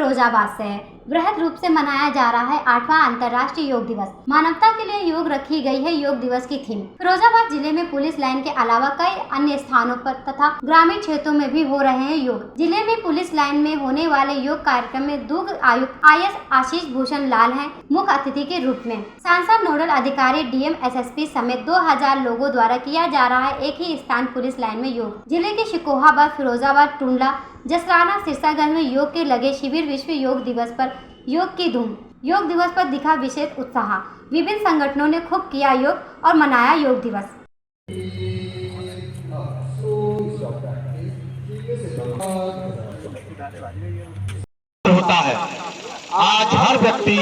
फिरोजाबाद से वृहद रूप से मनाया जा रहा है 8वां अंतर्राष्ट्रीय योग दिवस। मानवता के लिए योग रखी गई है योग दिवस की थीम। फिरोजाबाद जिले में पुलिस लाइन के अलावा कई अन्य स्थानों पर तथा ग्रामीण क्षेत्रों में भी हो रहे हैं योग। जिले में पुलिस लाइन में होने वाले योग कार्यक्रम में दुर्ग आयुक्त IS आशीष भूषण लाल हैं मुख्य अतिथि के रूप में। सांसद नोडल अधिकारी DM SSP समेत 2000 लोगों द्वारा किया जा रहा है एक ही स्थान पुलिस लाइन में योग। जिले के शिकोहाबाद, फिरोजाबाद, टुंडला, जसराना, सिरसागंज में योग के लगे शिविर। विश्व योग दिवस पर योग की धूम। योग दिवस पर दिखा विशेष उत्साह। विभिन्न संगठनों ने खूब किया योग और मनाया योग दिवस। होता है आज हर व्यक्ति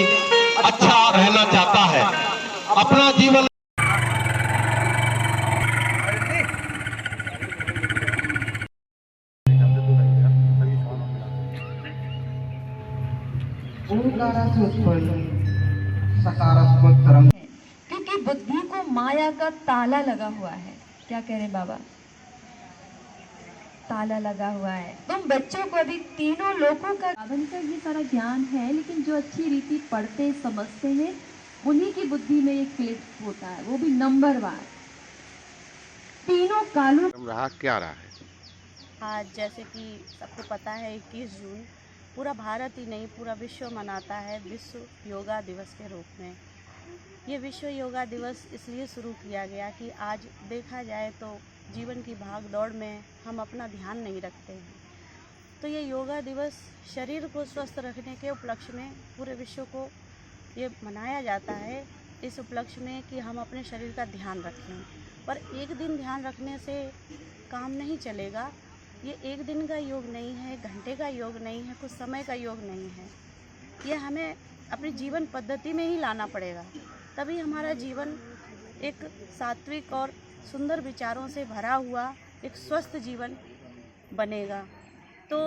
अच्छा रहना चाहता है, अपना जीवन सकारात्मक तरंग, क्योंकि बुद्धि को माया का ताला लगा हुआ है। क्या कह रहे बाबा? ताला लगा हुआ है। तुम बच्चों को अभी तीनों लोगों का साधन का ये सारा ज्ञान है, लेकिन जो अच्छी रीति पढ़ते समझते हैं उन्हीं की बुद्धि में ये क्लिक होता है, वो भी नंबरवार। तीनों कालों रहा क्या रहा है। आज जैसे कि सबको पता है 21 जून पूरा भारत ही नहीं पूरा विश्व मनाता है विश्व योगा दिवस के रूप में। ये विश्व योगा दिवस इसलिए शुरू किया गया कि आज देखा जाए तो जीवन की भाग दौड़ में हम अपना ध्यान नहीं रखते हैं, तो ये योगा दिवस शरीर को स्वस्थ रखने के उपलक्ष्य में पूरे विश्व को ये मनाया जाता है, इस उपलक्ष्य में कि हम अपने शरीर का ध्यान रखें। पर एक दिन ध्यान रखने से काम नहीं चलेगा। ये एक दिन का योग नहीं है, घंटे का योग नहीं है, कुछ समय का योग नहीं है। ये हमें अपनी जीवन पद्धति में ही लाना पड़ेगा, तभी हमारा जीवन एक सात्विक और सुंदर विचारों से भरा हुआ एक स्वस्थ जीवन बनेगा। तो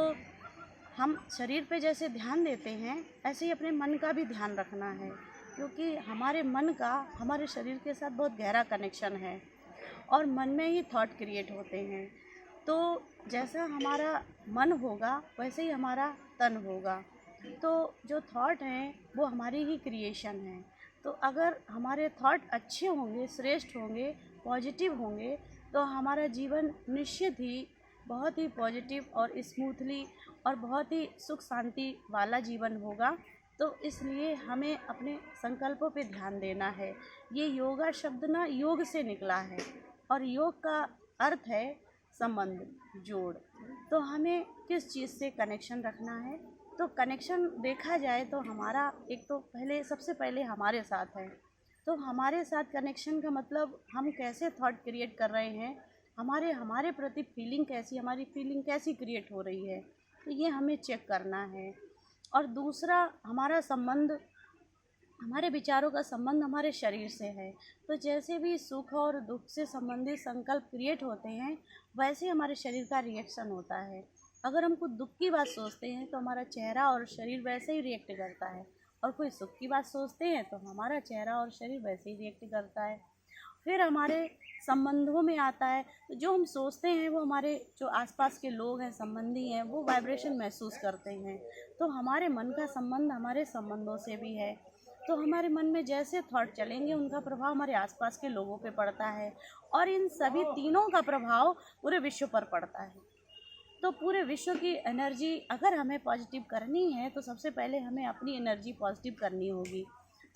हम शरीर पे जैसे ध्यान देते हैं ऐसे ही अपने मन का भी ध्यान रखना है, क्योंकि हमारे मन का हमारे शरीर के साथ बहुत गहरा कनेक्शन है और मन में ही थॉट क्रिएट होते हैं। तो जैसा हमारा मन होगा वैसे ही हमारा तन होगा। तो जो थॉट हैं वो हमारी ही क्रिएशन है। तो अगर हमारे थॉट अच्छे होंगे, श्रेष्ठ होंगे, पॉजिटिव होंगे, तो हमारा जीवन निश्चित ही बहुत ही पॉजिटिव और स्मूथली और बहुत ही सुख शांति वाला जीवन होगा। तो इसलिए हमें अपने संकल्पों पे ध्यान देना है। ये योगा शब्द ना योग से निकला है और योग का अर्थ है संबंध, जोड़। तो हमें किस चीज़ से कनेक्शन रखना है, तो कनेक्शन देखा जाए तो हमारा एक तो सबसे पहले हमारे साथ है। तो हमारे साथ कनेक्शन का मतलब हम कैसे थॉट क्रिएट कर रहे हैं, हमारे प्रति फीलिंग कैसी, हमारी फीलिंग कैसी क्रिएट हो रही है, तो ये हमें चेक करना है। और दूसरा हमारा संबंध, हमारे विचारों का संबंध हमारे शरीर से है। तो जैसे भी सुख और दुख से संबंधित संकल्प क्रिएट होते हैं वैसे हमारे शरीर का रिएक्शन होता है। अगर हम कुछ दुख की बात सोचते हैं तो हमारा चेहरा और शरीर वैसे ही रिएक्ट करता है, और कोई सुख की बात सोचते हैं तो हमारा चेहरा और शरीर वैसे ही रिएक्ट करता है। फिर हमारे संबंधों में आता है, तो जो हम सोचते हैं वो हमारे जो आसपास के लोग हैं, संबंधी हैं, वो वाइब्रेशन महसूस करते हैं। तो हमारे मन का संबंध हमारे संबंधों से भी है। तो हमारे मन में जैसे थॉट चलेंगे उनका प्रभाव हमारे आसपास के लोगों पे पड़ता है, और इन सभी तीनों का प्रभाव पूरे विश्व पर पड़ता है। तो पूरे विश्व की एनर्जी अगर हमें पॉजिटिव करनी है तो सबसे पहले हमें अपनी एनर्जी पॉजिटिव करनी होगी।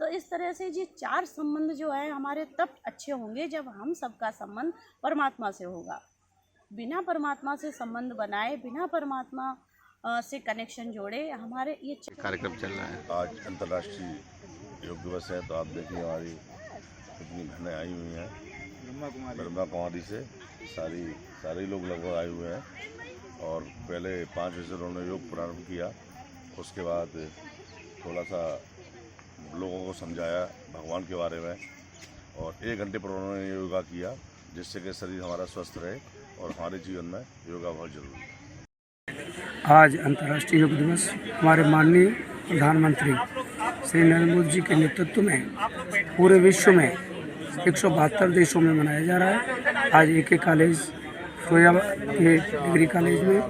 तो इस तरह से ये चार संबंध जो है हमारे तब अच्छे होंगे जब हम सबका संबंध परमात्मा से होगा। बिना परमात्मा से संबंध बनाए, बिना परमात्मा से कनेक्शन जोड़े हमारे ये कार्यक्रम चल रहा है। आज अंतर्राष्ट्रीय योग दिवस है, तो आप देखिए हमारी कितनी बहनें आई हुई हैं ब्रह्मा कुमारी से, सारे लोग लगभग आए हुए हैं। और पहले 5 बजे उन्होंने योग प्रारंभ किया, उसके बाद थोड़ा सा लोगों को समझाया भगवान के बारे में, और 1 घंटे पर उन्होंने योगा किया, जिससे कि शरीर हमारा स्वस्थ रहे और हमारे जीवन में योगा बहुत जरूरी है। आज अंतर्राष्ट्रीय योग दिवस हमारे माननीय प्रधानमंत्री श्री नरेंद्र मोदी जी के नेतृत्व में पूरे विश्व में 172 देशों में मनाया जा रहा है। आज AK कॉलेज फिरोजाबाद के डिग्री कॉलेज में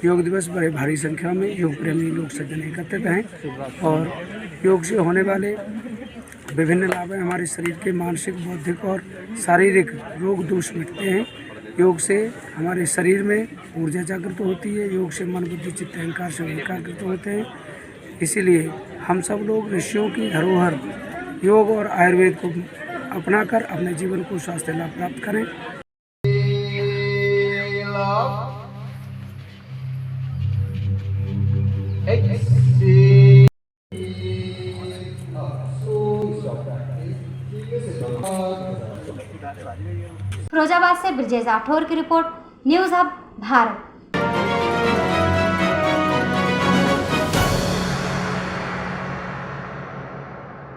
योग दिवस बड़े भारी संख्या में योग प्रेमी लोग सज्जन एकत्रित हैं और योग से होने वाले विभिन्न लाभ हैं। हमारे शरीर के मानसिक, बौद्धिक और शारीरिक रोग दोष मिटते हैं। योग से हमारे शरीर में ऊर्जा जागृत होती है। योग से मन, बुद्धि, चित्त, अहंकार से एकाग्रत होते हैं। इसीलिए हम सब लोग ऋषियों की धरोहर योग और आयुर्वेद को अपनाकर अपने जीवन को स्वास्थ्य लाभ प्राप्त करें। फिरोजाबाद से ब्रजेश राठौर की रिपोर्ट, न्यूज़ हब भारत।